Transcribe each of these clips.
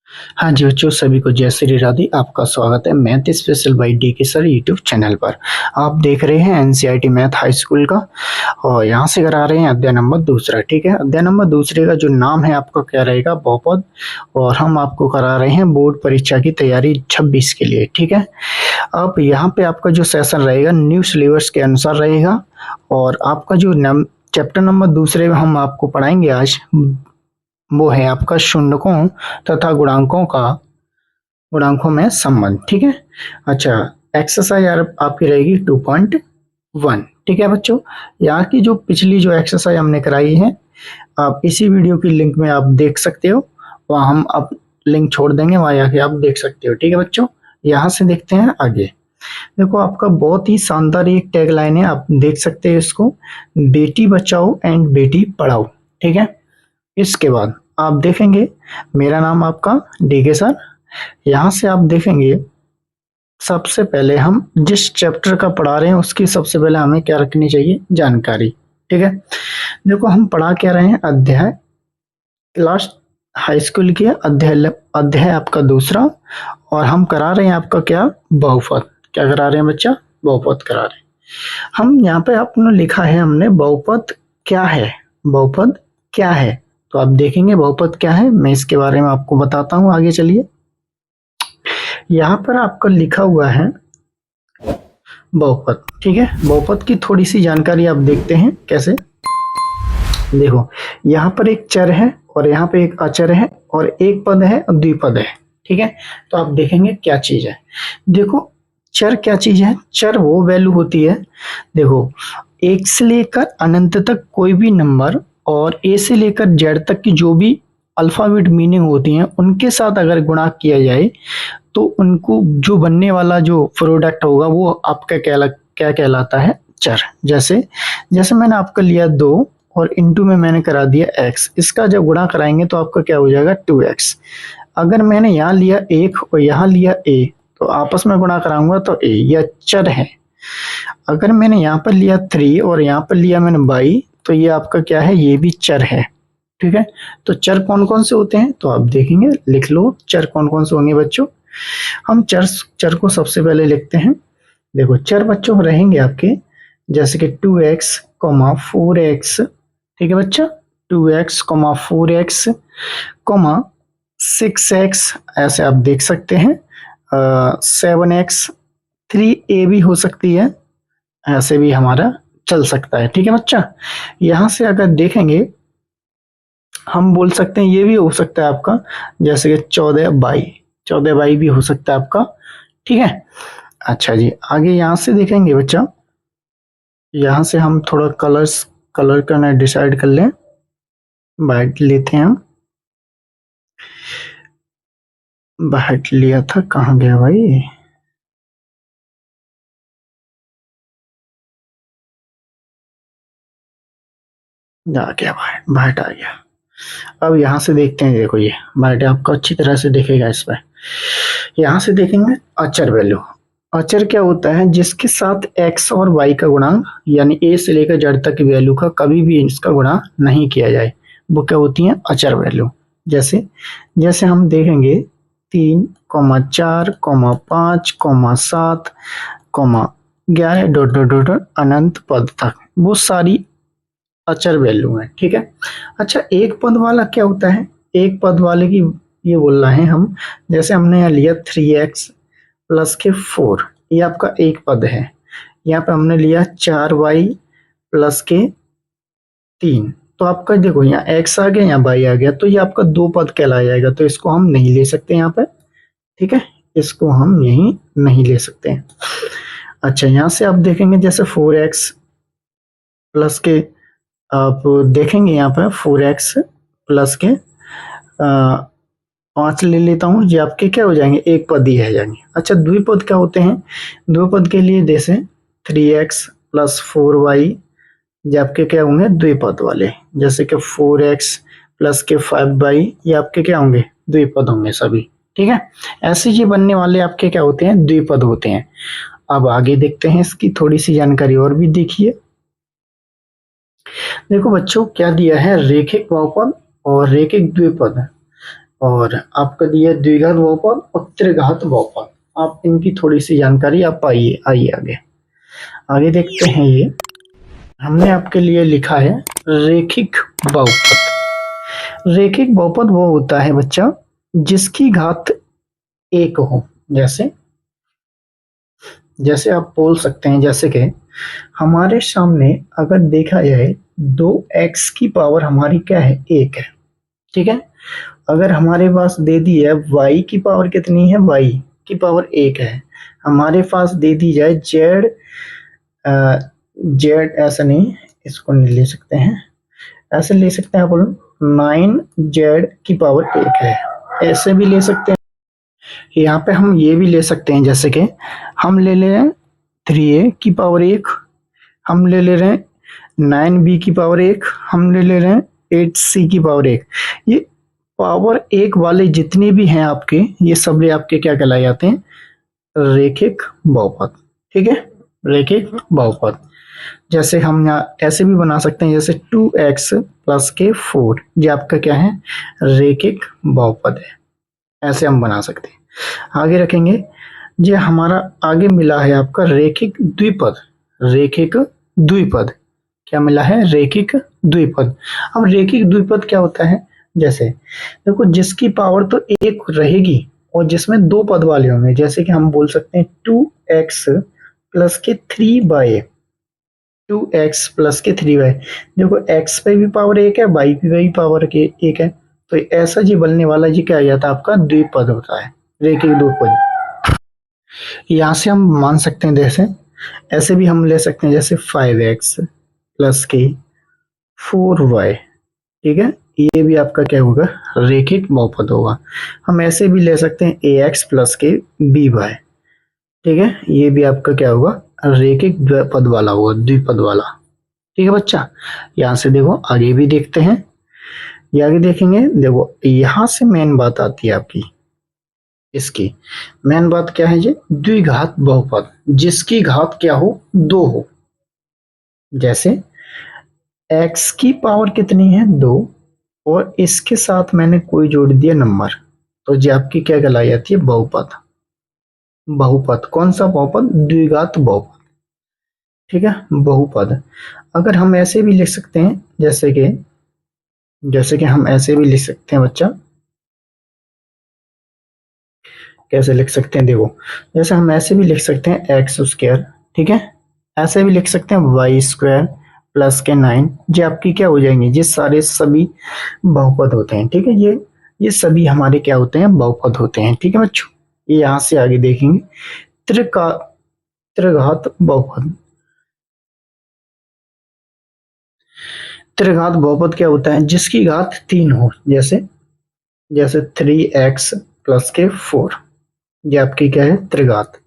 हाँ जी बच्चों, सभी को जय श्री राधे। आपका स्वागत है math special by DK sir YouTube channel पर। आप देख रहे हैं एनसीईआरटी मैथ हाई स्कूल का और यहाँ से करा रहे हैं अध्याय नंबर दूसरा। ठीक है, अध्याय नंबर दूसरे का जो नाम है आपका क्या रहेगा, बहुपद। और हम आपको करा रहे हैं बोर्ड परीक्षा की तैयारी 26 के लिए। ठीक है, अब यहाँ पे आपका जो सेशन रहेगा न्यू सिलेबस के अनुसार रहेगा। और आपका जो चैप्टर नंबर दूसरे में हम आपको पढ़ाएंगे आज, वो है आपका शून्यकों तथा गुणांकों में संबंध। ठीक है, अच्छा, एक्सरसाइज आपकी रहेगी 2.1। ठीक है बच्चों, यहाँ की जो पिछली जो एक्सरसाइज हमने कराई है आप इसी वीडियो की लिंक में आप देख सकते हो, वहाँ हम आप लिंक छोड़ देंगे, वहाँ जाके आप देख सकते हो। ठीक है बच्चों, यहाँ से देखते हैं आगे। देखो आपका बहुत ही शानदार एक टैग लाइन है, आप देख सकते हो इसको, बेटी बचाओ एंड बेटी पढ़ाओ। ठीक है, इसके बाद आप देखेंगे मेरा नाम आपका डीके सर। यहाँ से आप देखेंगे सबसे पहले हम जिस चैप्टर का पढ़ा रहे हैं उसकी सबसे पहले हमें क्या रखनी चाहिए, जानकारी। ठीक है, देखो हम पढ़ा क्या रहे हैं, अध्याय क्लास हाई स्कूल की अध्याय आपका दूसरा। और हम करा रहे हैं आपका क्या, बहुपद। क्या करा रहे हैं बच्चा, बहुपद करा रहे हैं। हम यहाँ पे आपने लिखा है हमने बहुपद क्या है, बहुपद क्या है। तो आप देखेंगे बहुपद क्या है, मैं इसके बारे में आपको बताता हूँ। आगे चलिए, यहाँ पर आपका लिखा हुआ है बहुपद। ठीक है, बहुपद की थोड़ी सी जानकारी आप देखते हैं कैसे। देखो यहाँ पर एक चर है और यहाँ पे एक अचर है और एक पद है और द्विपद है। ठीक है, तो आप देखेंगे क्या चीज है। देखो चर क्या चीज है, चर वो वैल्यू होती है, देखो एक से लेकर अनंत तक कोई भी नंबर और ए से लेकर जेड तक की जो भी अल्फाबेट मीनिंग होती हैं उनके साथ अगर गुणा किया जाए तो उनको जो बनने वाला जो प्रोडक्ट होगा वो आपका क्या कहलाता है, चर। जैसे जैसे मैंने आपका लिया 2 और इनटू में मैंने करा दिया x, इसका जब गुणा कराएंगे तो आपका क्या हो जाएगा 2x। अगर मैंने यहाँ लिया 1 और यहाँ लिया a तो आपस में गुणा कराऊंगा तो a, यह चर है। अगर मैंने यहाँ पर लिया 3 और यहाँ पर लिया मैंने 22 तो ये आपका क्या है, ये भी चर है। ठीक है, तो चर कौन कौन से होते हैं तो आप देखेंगे, लिख लो चर कौन कौन से होंगे बच्चों। हम चर को सबसे पहले लिखते हैं। देखो चर बच्चों रहेंगे आपके जैसे कि 2x, 4x। ठीक है बच्चा, 2x, 4x, 6x, ऐसे आप देख सकते हैं। 7x, 3a भी हो सकती है, ऐसे भी हमारा चल सकता है। ठीक है बच्चा, यहाँ से अगर देखेंगे हम बोल सकते हैं ये भी हो सकता है आपका जैसे कि 14 बाई भी हो सकता है आपका। ठीक है, अच्छा जी, आगे यहाँ से देखेंगे बच्चा, यहाँ से हम थोड़ा कलर करना डिसाइड कर लें। वाइट लेते हैं हम, वाइट लिया था, कहाँ गया भाई, आ गया वाइट आ गया। अब यहाँ से देखते हैं, देखो ये वाइट आपको अच्छी तरह से दिखेगा इस पर। यहाँ से देखेंगे अचर वैल्यू। अचर क्या होता है, जिसके साथ x और y का गुणा यानी a से लेकर z तक की वैल्यू का कभी भी इसका गुणा नहीं किया जाए, वो क्या होती है, अचर वैल्यू। जैसे जैसे हम देखेंगे 3, 4, 5, 7, 11 डॉट डॉट डॉट डॉट अनंत पद तक, वो सारी अचर वैल्यू है। ठीक है, अच्छा एक पद वाला क्या होता है, एक पद वाले की ये बोल रहे हैं हम, जैसे हमने यहाँ लिया 3x प्लस के 4, ये आपका एक पद है। यहाँ पे हमने लिया 4y प्लस के 3, तो आपका देखो यहाँ x आ गया, यहाँ y आ गया, तो ये आपका दो पद कहलाया जाएगा, तो इसको हम नहीं ले सकते यहाँ पे। ठीक है, इसको हम यहीं नहीं ले सकते हैं। अच्छा, यहाँ से आप देखेंगे जैसे 4x प्लस के, आप देखेंगे यहाँ पे 4x प्लस के 5 ले लेता हूँ, ये आपके क्या हो जाएंगे, एक पद ही है जाएंगे। अच्छा, द्विपद क्या होते हैं, द्विपद के लिए जैसे 3x प्लस 4y, ये आपके क्या होंगे, द्विपद वाले। जैसे कि 4x प्लस के 5y, ये आपके क्या होंगे, द्विपद होंगे सभी। ठीक है, ऐसे ये बनने वाले आपके क्या होते हैं, द्विपद होते हैं। अब आगे देखते हैं इसकी थोड़ी सी जानकारी और भी देखिए। देखो बच्चों क्या दिया है, रेखिक बहुपद और रेखिक द्विपद। और आपका दिया द्विघात बहुपद और त्रिघात बहुपद। आप इनकी थोड़ी सी जानकारी आप पाइए। आइए आगे आगे देखते हैं। ये हमने आपके लिए लिखा है रेखिक बहुपद। रेखिक बहुपद वो होता है बच्चा जिसकी घात एक हो। जैसे जैसे आप बोल सकते हैं, जैसे कि हमारे सामने अगर देखा जाए 2x की पावर हमारी क्या है, एक है। ठीक है, अगर हमारे पास दे दी है y की पावर कितनी है, y की पावर एक है। हमारे पास दे दी जाए z, z ऐसा नहीं, इसको नहीं ले सकते हैं, ऐसे ले सकते हैं अपन 9z की पावर एक है, ऐसे भी ले सकते हैं। यहाँ पे हम ये भी ले सकते हैं, जैसे कि हम ले ले रहे हैं 3a की पावर एक, हम ले ले रहे हैं 9b की पावर एक, हम ले ले रहे हैं 8c की पावर एक। ये पावर एक वाले जितने भी हैं आपके, ये सब आपके क्या कहलाए जाते हैं, रेखिक बहुपद। ठीक है, रेखिक बहुपद। जैसे हम यहाँ ऐसे भी बना सकते हैं, जैसे 2x प्लस के 4, ये आपका क्या है, रेखिक बहुपद है। ऐसे हम बना सकते हैं। आगे रखेंगे, ये हमारा आगे मिला है आपका रेखिक द्विपद। रेखिक द्विपद क्या मिला है, रेखिक द्विपद। अब रेखिक द्विपद क्या होता है, जैसे देखो जिसकी पावर तो एक रहेगी और जिसमें दो पद वाले होंगे। जैसे कि हम बोल सकते हैं 2x प्लस के 3y, 2x प्लस के 3y। देखो x पे भी पावर एक है, y पे भी पावर के एक है, तो ऐसा जी बनने वाला जी क्या आ जाता है, आपका द्विपद होता है, रेखिक द्विपद। यहाँ से हम मान सकते हैं, जैसे ऐसे भी हम ले सकते हैं, जैसे 5x प्लस के 4y। ठीक है, ये भी आपका क्या होगा, रेखिक बहुपद होगा। हम ऐसे भी ले सकते हैं ax प्लस के by। ठीक है, ये भी आपका क्या होगा, रेखिक द्विपद वाला होगा, द्विपद वाला। ठीक है बच्चा, यहाँ से देखो आगे भी देखते हैं। ये आगे देखेंगे, देखो यहाँ से मेन बात आती है आपकी, इसकी मेन बात क्या है, ये द्विघात बहुपद जिसकी घात क्या हो, दो हो। जैसे x की पावर कितनी है, दो, और इसके साथ मैंने कोई जोड़ दिया नंबर, तो ये आपकी क्या कहलाई जाती है, बहुपद। बहुपद कौन सा बहुपद, द्विघात बहुपद। ठीक है, बहुपद। अगर हम ऐसे भी लिख सकते हैं, जैसे कि हम ऐसे भी लिख सकते हैं बच्चा, कैसे लिख सकते हैं, देखो जैसे हम ऐसे भी लिख सकते हैं एक्स स्क्वायर। ठीक है, ऐसे भी लिख सकते हैं वाई स्क्वायर प्लस के 9। ये आपकी क्या हो जाएंगे, ये सारे सभी बहुपद होते हैं। ठीक है, ये सभी हमारे क्या होते हैं, बहुपद होते हैं। ठीक है बच्चों, ये यहाँ से आगे देखेंगे त्रिघात बहुपद। त्रिघात बहुपद क्या होता है, जिसकी घात तीन हो। जैसे जैसे 3x प्लस के 4, ये आपकी क्या है, त्रिघात।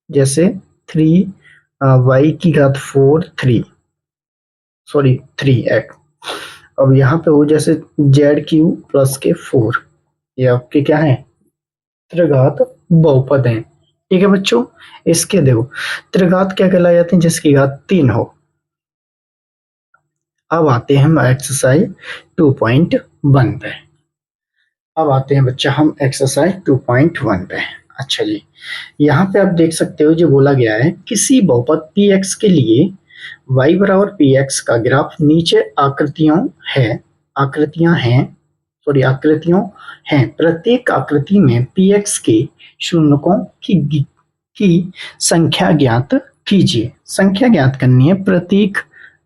जैसे 3y की घात 4, 3x। अब यहाँ पे हो जैसे ZQ प्लस के 4, ये आपके क्या है, त्रिघात बहुपद हैं। ठीक है बच्चों, इसके देखो त्रिघात क्या कहलाए जाते हैं, जिसकी घात तीन हो। अब आते हैं हम एक्सरसाइज 2.1 पे। अब आते हैं बच्चा हम एक्सरसाइज 2.1 पे। अच्छा जी, यहाँ पे आप देख सकते हो, जो बोला गया है किसी बहुपद px के लिए y बराबर px का ग्राफ नीचे आकृतियों हैं। प्रत्येक आकृति में px के शून्यकों की संख्या ज्ञात कीजिए। संख्या ज्ञात करनी है, प्रत्येक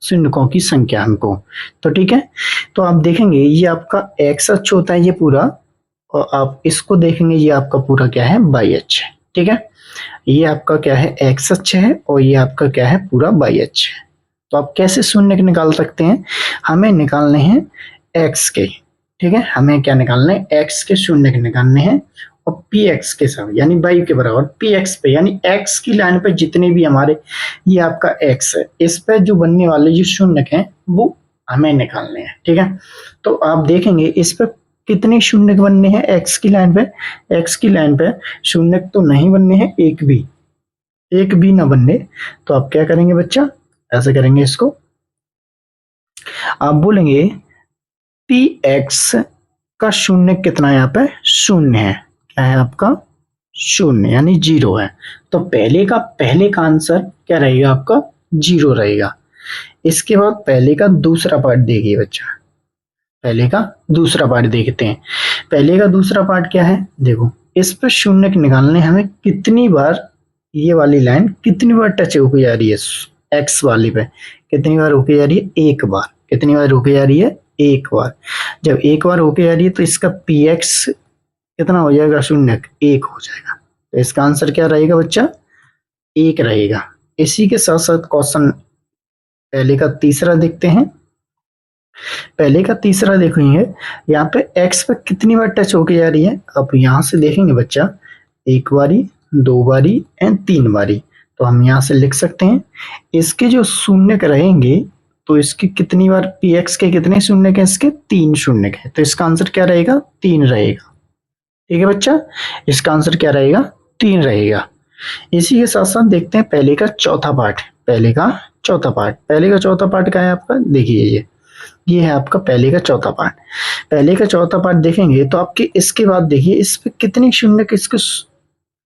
शून्यकों की संख्या हमको। तो ठीक है, तो आप देखेंगे ये आपका x अक्ष होता है ये पूरा, और आप इसको देखेंगे ये आपका पूरा क्या है, y अक्ष है। ठीक है, ये आपका क्या है, x अक्ष है, और ये आपका क्या है, पूरा y अक्ष है। तो आप कैसे शून्य निकाल सकते हैं, हमें निकालने हैं x के। ठीक है, हमें क्या निकालना है, x के शून्य निकालने हैं, और px के सब यानी y के बराबर px पे, यानी x की लाइन पे जितने भी हमारे ये आपका x है, इस पे जो बनने वाले जो शून्य हैं वो हमें निकालने हैं। ठीक है, तो आप देखेंगे इस पे कितने शून्य बनने हैं, x की लाइन पे शून्य तो नहीं बनने हैं, एक भी ना बनने। तो आप क्या करेंगे बच्चा, ऐसे करेंगे, इसको आप बोलेंगे px का शून्य कितना यहाँ पे शून्य है, क्या है आपका शून्य यानी 0 है। तो पहले का आंसर क्या रहेगा आपका 0 रहेगा। इसके बाद पहले का दूसरा पार्ट देखिए बच्चा, पहले का दूसरा पार्ट देखते हैं। पहले का दूसरा पार्ट क्या है, देखो इस पर शून्य निकालने हमें कितनी बार ये वाली लाइन कितनी बार टच होके जा रही है, एक्स वाली पे कितनी बार होके जा रही है, एक बार। कितनी बार होके जा रही है, एक बार। जब एक बार होके जा रही है तो इसका पी एक्स कितना हो जाएगा, शून्य, एक हो जाएगा। तो इसका आंसर क्या रहेगा बच्चा, एक रहेगा। इसी के साथ साथ क्वेश्चन पहले का तीसरा देखते हैं। पहले का तीसरा देखेंगे, यहाँ पे x पे कितनी बार टच होके जा रही है। अब यहाँ से देखेंगे बच्चा, एक बारी, दो बारी एंड 3 बारी। तो हम यहाँ से लिख सकते हैं इसके जो शून्य रहेंगे तो इसकी कितनी बार px के कितने शून्य के, इसके 3 शून्य के। तो इसका आंसर क्या रहेगा, 3 रहेगा। ठीक है बच्चा, इसका आंसर क्या रहेगा, 3 रहेगा। इसी के साथ साथ देखते हैं पहले का चौथा पार्ट। पहले का चौथा पार्ट का है आपका, देखिए ये है आपका पहले का चौथा पार्ट। पहले का चौथा पार्ट देखेंगे तो आपके इसके बाद देखिए इस पे कितने शून्य किसको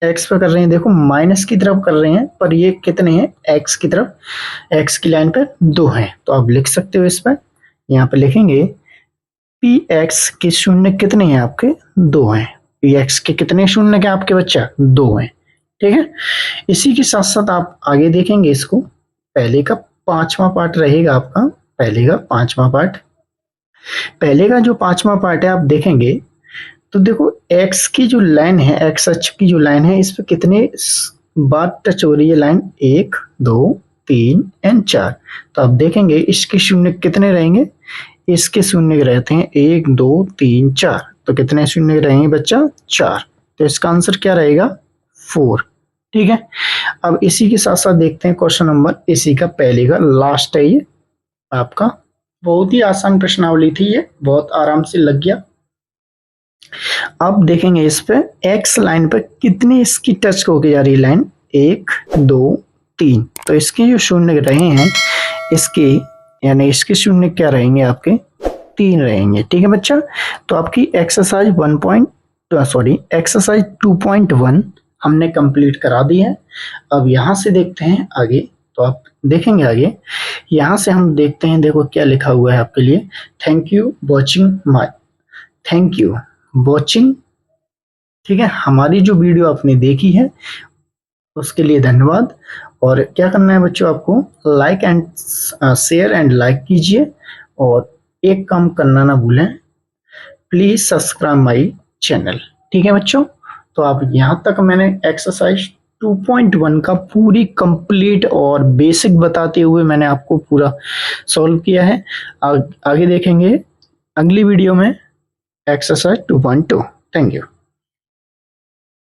एक्स पे कर रहे हैं, देखो माइनस की तरफ कर रहे हैं, पर ये कितने हैं एक्स की तरफ, एक्स की लाइन पे 2 हैं। तो आप लिख सकते हो इस पर, यहाँ पे लिखेंगे पी एक्स के शून्य कितने हैं आपके, 2 हैं। पी एक्स के कितने शून्य के आपके बच्चा, 2 हैं। ठीक है, इसी के साथ साथ आप आगे देखेंगे इसको, पहले का 5वां पार्ट रहेगा आपका। पहले का 5वां पार्ट, पहले का जो 5वां पार्ट है आप देखेंगे तो देखो एक्स की जो लाइन है, एक्स अक्ष की जो लाइन है, इस पे कितने बार टच हो रही है लाइन, 1 2 3 एंड 4। तो आप देखेंगे इसके शून्य कितने रहेंगे, इसके शून्य रहते हैं 1 2 3 4। तो कितने शून्य रहेंगे बच्चा, 4। तो इसका आंसर क्या रहेगा, 4। ठीक है, अब इसी के साथ साथ देखते हैं क्वेश्चन नंबर, इसी का पहले का लास्ट है ये आपका। बहुत ही आसान प्रश्नावली थी ये, बहुत आराम से लग गया। अब देखेंगे इस पे एक्स लाइन पे कितनी इसकी टच होके जा रही है लाइन, 1 2 3। तो इसके जो शून्य रहे हैं इसके, यानी इसके शून्य क्या रहेंगे आपके, 3 रहेंगे। ठीक है बच्चा, तो आपकी एक्सरसाइज 2.1 हमने कंप्लीट करा दी है। अब यहाँ से देखते हैं आगे, तो आप देखेंगे आगे यहाँ से हम देखते हैं, देखो क्या लिखा हुआ है आपके लिए, थैंक यू वॉचिंग। ठीक है, हमारी जो वीडियो आपने देखी है उसके लिए धन्यवाद। और क्या करना है बच्चों, आपको like and share and like कीजिए, और एक काम करना ना भूलें, प्लीज सब्सक्राइब माय चैनल। ठीक है बच्चों, तो आप यहाँ तक मैंने एक्सरसाइज 2.1 का पूरी कंप्लीट और बेसिक बताते हुए मैंने आपको पूरा सॉल्व किया है। आगे देखेंगे अगली वीडियो में एक्सरसाइज 2.2। Thank you.